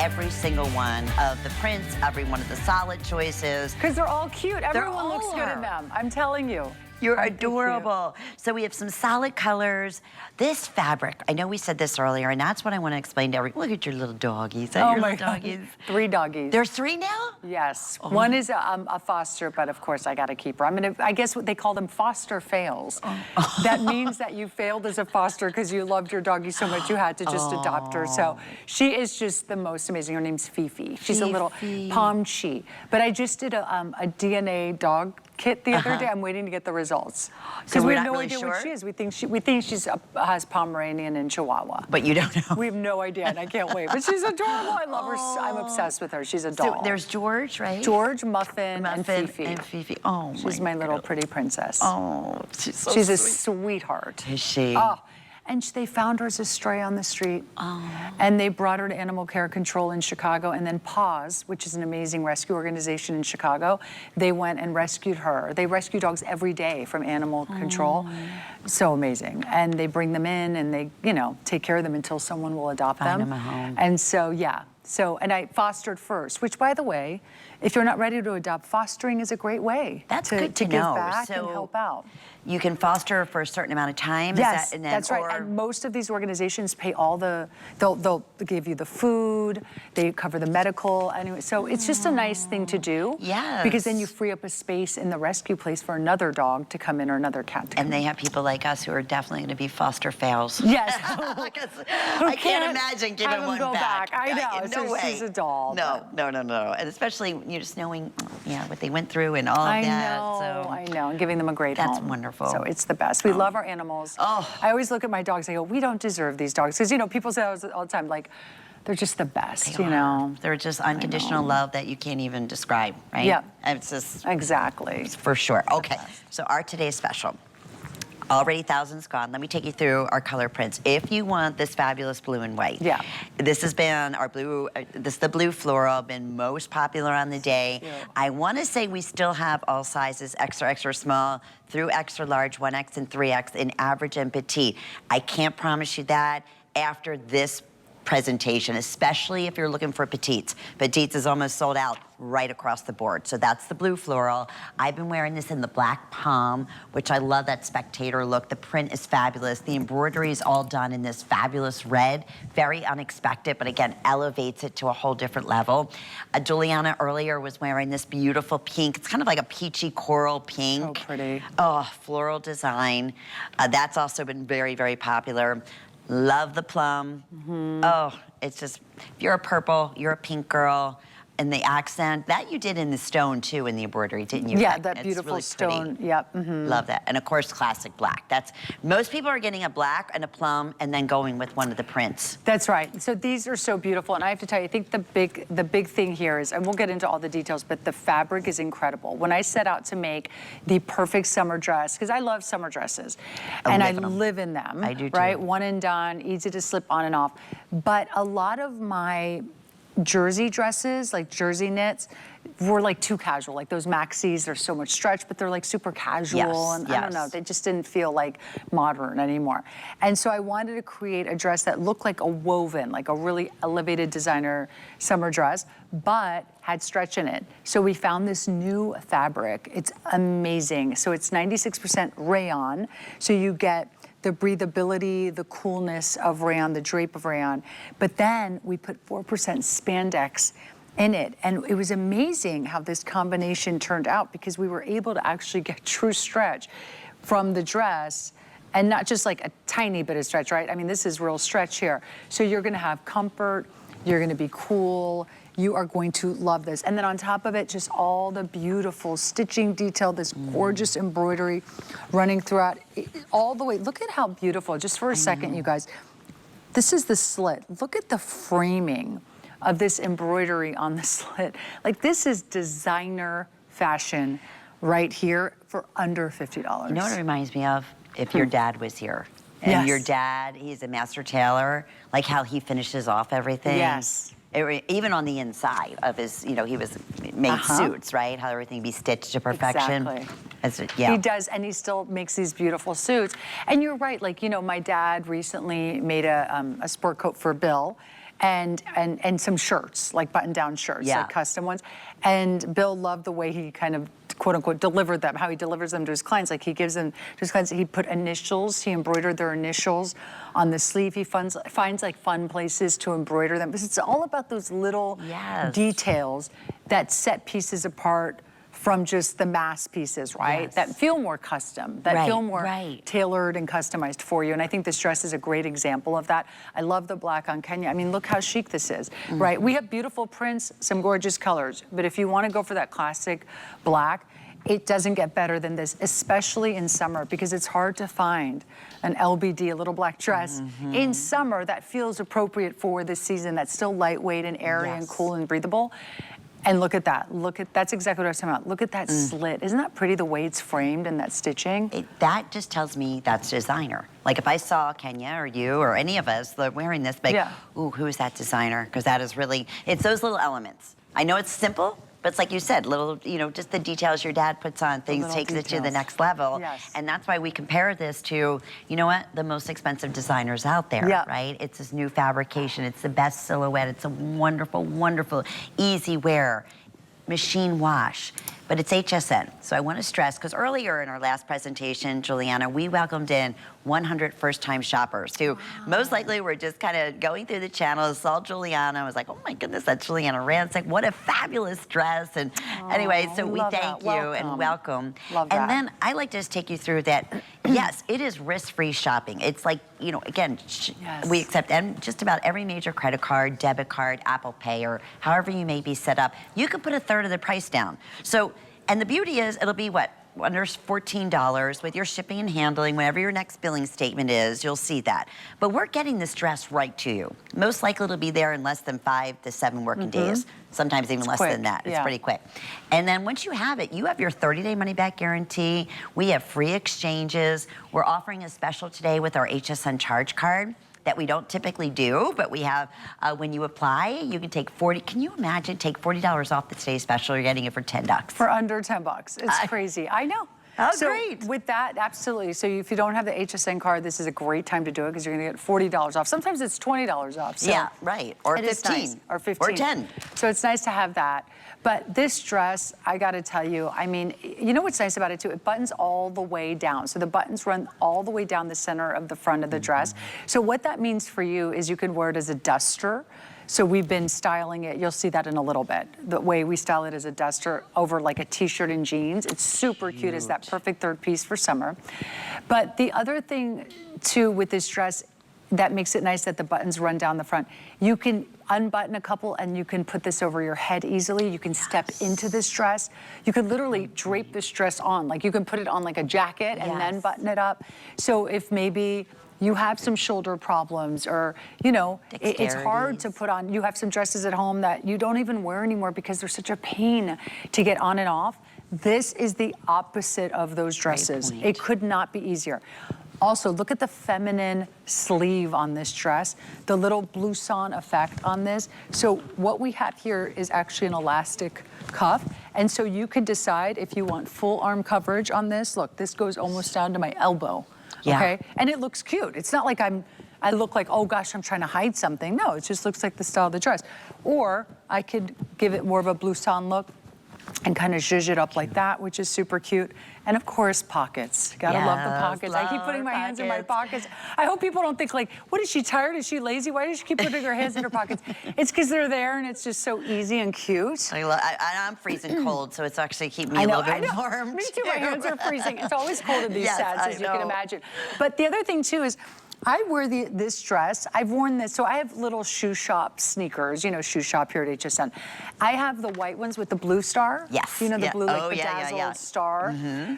every single one of the prints, every one of the solid choices. Because they're all cute. Everyone looks good in them. I'm telling you. You're adorable. So we have some solid colors. This fabric, I know we said this earlier, and that's what I want to explain to everyone. Look at your little doggies. Oh my doggies. 3 doggies. There's 3 now? Yes. Oh. One is a foster, but of course I got to keep her. I guess what they call them foster fails. Oh. That means that you failed as a foster because you loved your doggie so much you had to just adopt her. So she is just the most amazing. Her name's Fifi. She's a little Pomchi. But I just did a DNA dog kit the other day. I'm waiting to get the results because we have no idea what she is. We think she's has Pomeranian and Chihuahua, but you don't know. We have no idea, and I can't wait. But she's adorable. I love her. I'm obsessed with her. She's a doll. So there's George, right? George, Muffin, and Fifi. And Fifi. Oh, she's my little pretty princess. Oh, she's so she's sweet. A sweetheart. Is she? Oh. And they found her as a stray on the street. Oh. And they brought her to Animal Care Control in Chicago, and then Paws, which is an amazing rescue organization in Chicago, they went and rescued her. They rescue dogs every day from Animal Control. So amazing. And they bring them in and they, you know, take care of them until someone will adopt them. Find them a home. And so, yeah. So, and I fostered first, which, by the way, if you're not ready to adopt, fostering is a great way. That's good to give know. back and help out. You can foster for a certain amount of time. Yes, and then, that's right. And most of these organizations pay all the, they'll give you the food, they cover the medical. Anyway, so it's just a nice thing to do. Yes. Because then you free up a space in the rescue place for another dog to come in or another cat to come in. And they have people like us who are definitely going to be foster fails. Yes. I can't imagine giving one back. I know. No way. She's a doll. No. And especially you just knowing, what they went through and all of that. I know. And giving them a great home. That's wonderful. So it's the best. We love our animals. Oh. I always look at my dogs, I go, we don't deserve these dogs. Because, you know, people say all the time, like, they're just the best, you know. They're just unconditional love that you can't even describe, right? Yeah. It's just... Exactly. For sure. Okay, so our today's special. Already thousands gone. Let me take you through our color prints. If you want this fabulous blue and white, this has been our blue, this is the blue floral, been most popular on the day. Yeah. I want to say we still have all sizes, extra, extra small through extra large, 1X and 3X in average and petite. I can't promise you that after this presentation, especially if you're looking for petites. Petites is almost sold out right across the board. So that's the blue floral. I've been wearing this in the black palm, which I love that spectator look. The print is fabulous. The embroidery is all done in this fabulous red. Very unexpected, but again, elevates it to a whole different level. Giuliana earlier was wearing this beautiful pink. It's kind of like a peachy coral pink. So pretty. Oh, floral design. That's also been very, very popular. Love the plum. Oh, it's just, if you're a purple, you're a pink girl. And the accent, that you did in the stone too, in the embroidery, didn't you? Yeah, that beautiful really stone, yep. Love that. And of course, classic black. That's, most people are getting a black and a plum and then going with one of the prints. That's right. So these are so beautiful. And I have to tell you, I think the big thing here is, and we'll get into all the details, but the fabric is incredible. When I set out to make the perfect summer dress, because I love summer dresses, and I live in them. I do too. Right? One and done, easy to slip on and off. But a lot of my jersey dresses, like jersey knits, were like too casual. Like those maxis, there's so much stretch, but they're like super casual. And I don't know, they just didn't feel like modern anymore. And so I wanted to create a dress that looked like a woven, like a really elevated designer summer dress, but had stretch in it. So we found this new fabric. It's amazing. So it's 96% rayon. So you get the breathability, the coolness of rayon, the drape of rayon. But then we put 4% spandex in it. And it was amazing how this combination turned out because we were able to actually get true stretch from the dress and not just like a tiny bit of stretch, right? I mean, this is real stretch here. So you're gonna have comfort, you're gonna be cool, you are going to love this. And then on top of it, just all the beautiful stitching detail, this gorgeous embroidery running throughout all the way. Look at how beautiful, just for a second, you guys. This is the slit. Look at the framing of this embroidery on the slit. Like this is designer fashion right here for under $50. You know what it reminds me of? If your dad was here. And your dad, he's a master tailor, like how he finishes off everything. Yes. Even on the inside of his, he was made suits, right? How everything be stitched to perfection. Exactly. He does, and he still makes these beautiful suits. And you're right, like, my dad recently made a sport coat for Bill, and some shirts, like button-down shirts, like custom ones. And Bill loved the way he kind of, quote unquote, delivered them, how he delivers them to his clients. Like he gives them to his clients, he put initials, he embroidered their initials on the sleeve. He finds like fun places to embroider them. Because it's all about those little details that set pieces apart from just the mass pieces, right? That feel more custom, that feel more tailored and customized for you. And I think this dress is a great example of that. I love the black on Kenya. I mean, look how chic this is, right? We have beautiful prints, some gorgeous colors, but if you want to go for that classic black, it doesn't get better than this, especially in summer, because it's hard to find an LBD, a little black dress, in summer that feels appropriate for this season, that's still lightweight and airy and cool and breathable. And look at that. That's exactly what I was talking about. Look at that slit. Isn't that pretty, the way it's framed and that stitching? That just tells me that's designer. Like if I saw Kenya or you or any of us wearing this, like, ooh, who is that designer? Because that is really, it's those little elements. I know it's simple, but it's like you said, little, you know, just the details your dad puts on things takes it to the next level. And that's why we compare this to, you know what, the most expensive designers out there, right? It's this new fabrication. It's the best silhouette. It's a wonderful, wonderful, easy wear, machine wash. But it's HSN. So I want to stress, because earlier in our last presentation, Giuliana, we welcomed in 100 first-time shoppers who most likely were just kind of going through the channels, saw Giuliana, was like, oh my goodness, that's Giuliana Rancic. What a fabulous dress. And anyway, so we thank you and welcome. And then I like to just take you through that. Yes, it is risk-free shopping. It's like, you know, again, we accept just about every major credit card, debit card, Apple Pay, or however you may be set up. You can put a third of the price down. So, and the beauty is, it'll be what? Under $14 with your shipping and handling. Whenever your next billing statement is, you'll see that. But we're getting this dress right to you. Most likely it'll be there in less than 5 to 7 working days. Sometimes even less than that. It's pretty quick. And then once you have it, you have your 30-day money-back guarantee. We have free exchanges. We're offering a special today with our HSN charge card that we don't typically do, but we have, when you apply, you can take 40, can you imagine, take $40 off the today's special, you're getting it for $10. For under 10 bucks, it's crazy, I know. Oh, so great. With that, absolutely. So if you don't have the HSN card, this is a great time to do it because you're gonna get $40 off. Sometimes it's $20 off. So yeah, right, or 15. Nice. Or 15. Or 10. So it's nice to have that. But this dress, I gotta tell you, I mean, you know what's nice about it too? It buttons all the way down. So the buttons run all the way down the center of the front of the dress. So what that means for you is you can wear it as a duster. So we've been styling it, you'll see that in a little bit. The way we style it as a duster over like a t-shirt and jeans. It's super cute, it's that perfect third piece for summer. But the other thing too with this dress that makes it nice that the buttons run down the front, you can unbutton a couple and you can put this over your head easily. You can step into this dress. You could literally drape this dress on. Like you can put it on like a jacket and then button it up. So if maybe you have some shoulder problems or, you know, it's hard to put on. You have some dresses at home that you don't even wear anymore because they're such a pain to get on and off. This is the opposite of those dresses. It could not be easier. Also, look at the feminine sleeve on this dress, the little blouson effect on this. So what we have here is actually an elastic cuff. And so you could decide if you want full arm coverage on this. Look, this goes almost down to my elbow. Okay, and it looks cute. It's not like I look like, oh gosh, I'm trying to hide something. No, it just looks like the style of the dress. Or I could give it more of a blouson look and kind of zhuzh it up like that, which is super cute. And of course, pockets. Gotta love the pockets. I keep putting my hands in my pockets. I hope people don't think like, what, is she tired? Is she lazy? Why does she keep putting her hands in her pockets? It's because they're there and it's just so easy and cute. I'm freezing cold, so it's actually keeping me a little bit warm. Me too, my hands are freezing. It's always cold in these sets, as you can imagine. But the other thing too is, I wear this dress. I've worn this, so I have little shoe shop sneakers, you know, shoe shop here at HSN. I have the white ones with the blue star. Yes. You know, the blue, like bedazzled star.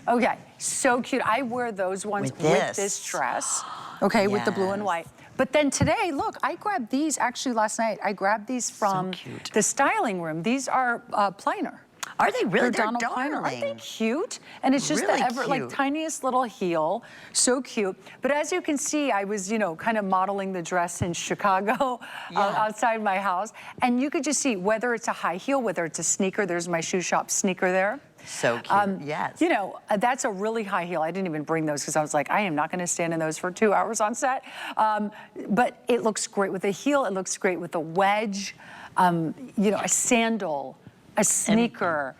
Okay, so cute. I wear those ones with this dress, okay, with the blue and white. But then today, look, I grabbed these actually last night. I grabbed these from the styling room. These are plainer. Are they really? They're Donald darling. Kleiner. Aren't they cute? And it's just the like tiniest little heel, so cute. But as you can see, I was, you know, kind of modeling the dress in Chicago outside my house. And you could just see whether it's a high heel, whether it's a sneaker. There's my shoe shop sneaker there. So cute, yes. You know, that's a really high heel. I didn't even bring those because I was like, I am not going to stand in those for 2 hours on set. But it looks great with a heel. It looks great with a wedge, you know, a sandal, a sneaker.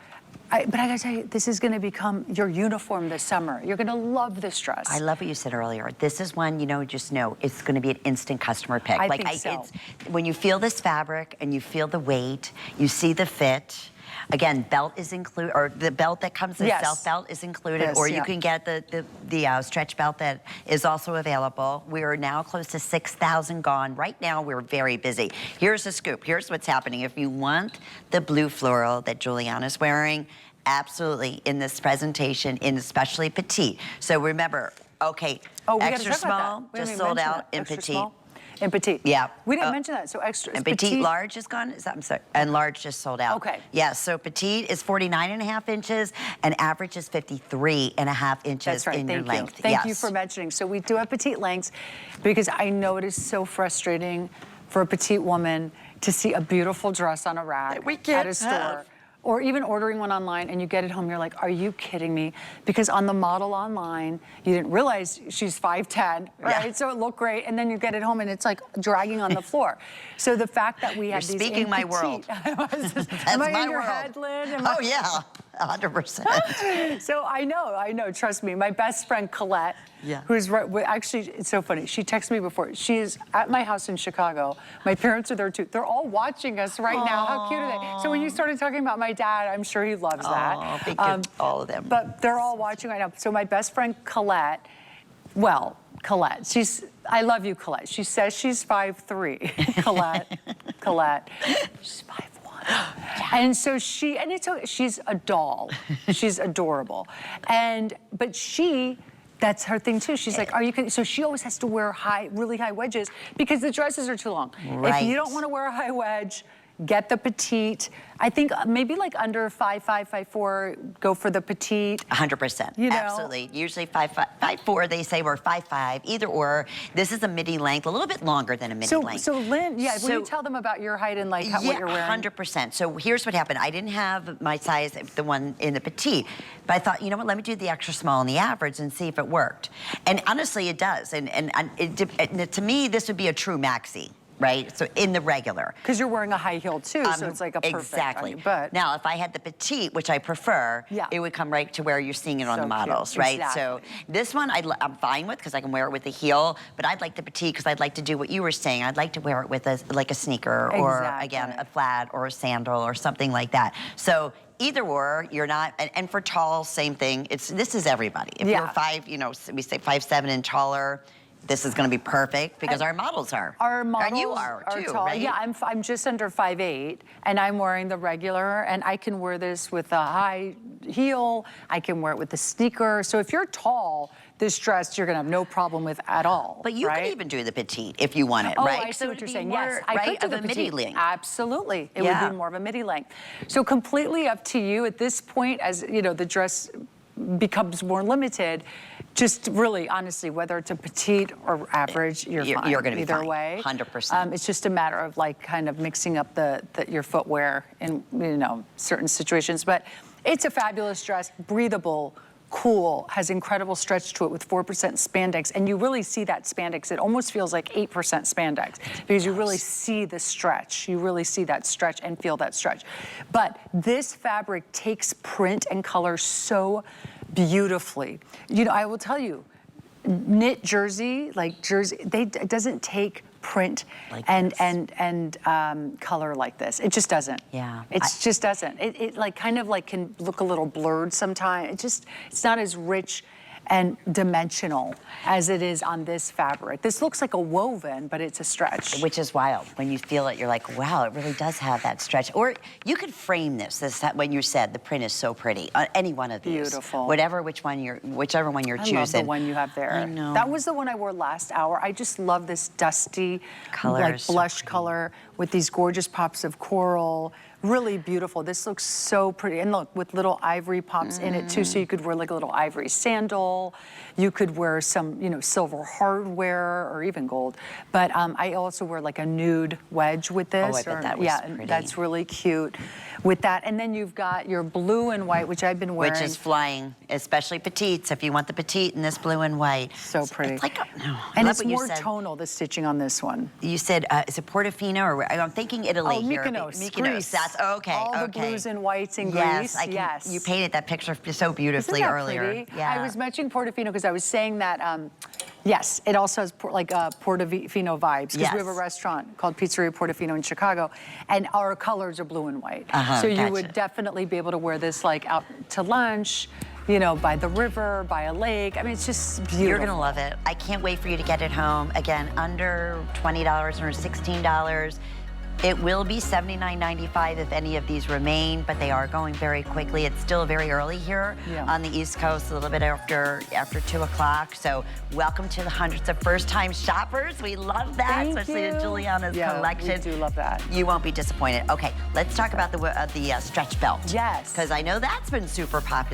But I gotta tell you, this is gonna become your uniform this summer. You're gonna love this dress. I love what you said earlier. This is one, you know, just know it's gonna be an instant customer pick. I think so. When you feel this fabric and you feel the weight, you see the fit. Again, belt is included, or the belt that comes, the self belt is included, or you can get the stretch belt that is also available. We are now close to 6,000 gone. Right now, we're very busy. Here's the scoop. Here's what's happening. If you want the blue floral that Giuliana's wearing, absolutely, in this presentation, in especially petite. So remember, okay, extra small, just sold out in petite. In petite. Yeah. We didn't mention that, so extra. And petite large is gone? I'm sorry. And large just sold out. Okay. Yeah, so petite is 49.5 inches and average is 53.5 inches. That's right. in your length. Thank you for mentioning. So we do have petite lengths because I know it is so frustrating for a petite woman to see a beautiful dress on a rack at a store. Or even ordering one online and you get it home, you're like, are you kidding me? Because on the model online, you didn't realize she's 5'10", right? Yeah. So it looked great, and then you get it home and it's like dragging on the floor. So the fact that we have these speaking my world. Am I in your head, Lynn? Oh yeah, 100%. So I know, trust me. My best friend Colette, who's actually, it's so funny. She texted me before. She is at my house in Chicago. My parents are there too. They're all watching us right now. How cute are they? So when you started talking about my dad, I'm sure he loves that. Big all of them. But they're all watching right now. So my best friend Colette, Colette, I love you, Colette. She says she's 5'3". Colette, she's 5'1". And so she's a doll. She's adorable. But that's her thing too. She's like, so she always has to wear really high wedges because the dresses are too long. Right. If you don't want to wear a high wedge, get the petite. I think maybe like under 5'5", 5'4", go for the petite. 100%, you know? Absolutely. Usually 5'4", they say we're 5'5", either or. This is a midi length, a little bit longer than a midi length. So Lynn, will you tell them about your height and like what you're wearing? 100%. So here's what happened. I didn't have my size, the one in the petite, but I thought, you know what, let me do the extra small and the average and see if it worked. And honestly, it does. And to me, this would be a true maxi. Right, so in the regular. Because you're wearing a high heel too, so it's like a perfect. Exactly. But now, if I had the petite, which I prefer, it would come right to where you're seeing it on the models, right? Exactly. So this one I'm fine with because I can wear it with a heel, but I'd like the petite because I'd like to do what you were saying. I'd like to wear it with like a sneaker or again a flat or a sandal or something like that. So either or, you're not, and for tall, same thing. This is everybody. If you're we say 5'7" and taller. This is going to be perfect because our models are. Our models and you are too, tall. right? Yeah, I'm just under 5'8", and I'm wearing the regular, and I can wear this with a high heel. I can wear it with a sneaker. So if you're tall, this dress you're going to have no problem with at all. But you could even do the petite if you want it, right? I see what you're saying. More, yes, I could do the midi length. Absolutely, it would be more of a midi length. So completely up to you at this point, as you know, the dress becomes more limited. Just really, honestly, whether it's a petite or average, you're fine. You're going to be either fine. way. 100%. It's just a matter of like kind of mixing up your footwear in certain situations. But it's a fabulous dress, breathable, cool, has incredible stretch to it with 4% spandex, and you really see that spandex. It almost feels like 8% spandex because you really see the stretch. You really see that stretch and feel that stretch. But this fabric takes print and color so beautifully. You know, I will tell you, knit jersey, it doesn't take print and color like this. It just doesn't. Yeah. It just doesn't. It kind of can look a little blurred sometimes. It's not as rich and dimensional as it is on this fabric. This looks like a woven, but it's a stretch. Which is wild. When you feel it, you're like, wow, it really does have that stretch. Or you could frame this when you said the print is so pretty. Any one of these. Beautiful. Whichever one you're choosing. I love the one you have there. I know. That was the one I wore last hour. I just love this dusty, color, blush color with these gorgeous pops of coral. Really beautiful. This looks so pretty. And look, with little ivory pops in it too, so you could wear like a little ivory sandal. You could wear some, you know, silver hardware or even gold. But I also wear like a nude wedge with this. Oh, I bet that was pretty. That's really cute with that. And then you've got your blue and white, which I've been wearing. Which is flying, especially petites, if you want the petite in this blue and white. So pretty. It's like, and it's more tonal, the stitching on this one. You said, is it Portofino or, I'm thinking Italy here. Mykonos, Mykonos, Greece. that's, okay, All the blues and whites in Greece. Yes, you painted that picture so beautifully Isn't that earlier. Pretty? Yeah. I was mentioning Portofino because I was saying that, yes, it also has Portofino vibes because we have a restaurant called Pizzeria Portofino in Chicago, and our colors are blue and white. So you would definitely be able to wear this like out to lunch, you know, by the river, by a lake. I mean, it's just beautiful. You're gonna love it. I can't wait for you to get it home. Again, under $20 or $16. It will be $79.95 if any of these remain, but they are going very quickly. It's still very early here on the East Coast, a little bit after 2 o'clock. So welcome to the hundreds of first-time shoppers. We love that, especially in Giuliana's collection. We do love that. You won't be disappointed. Okay, let's talk about the stretch belt. Yes. Because I know that's been super popular.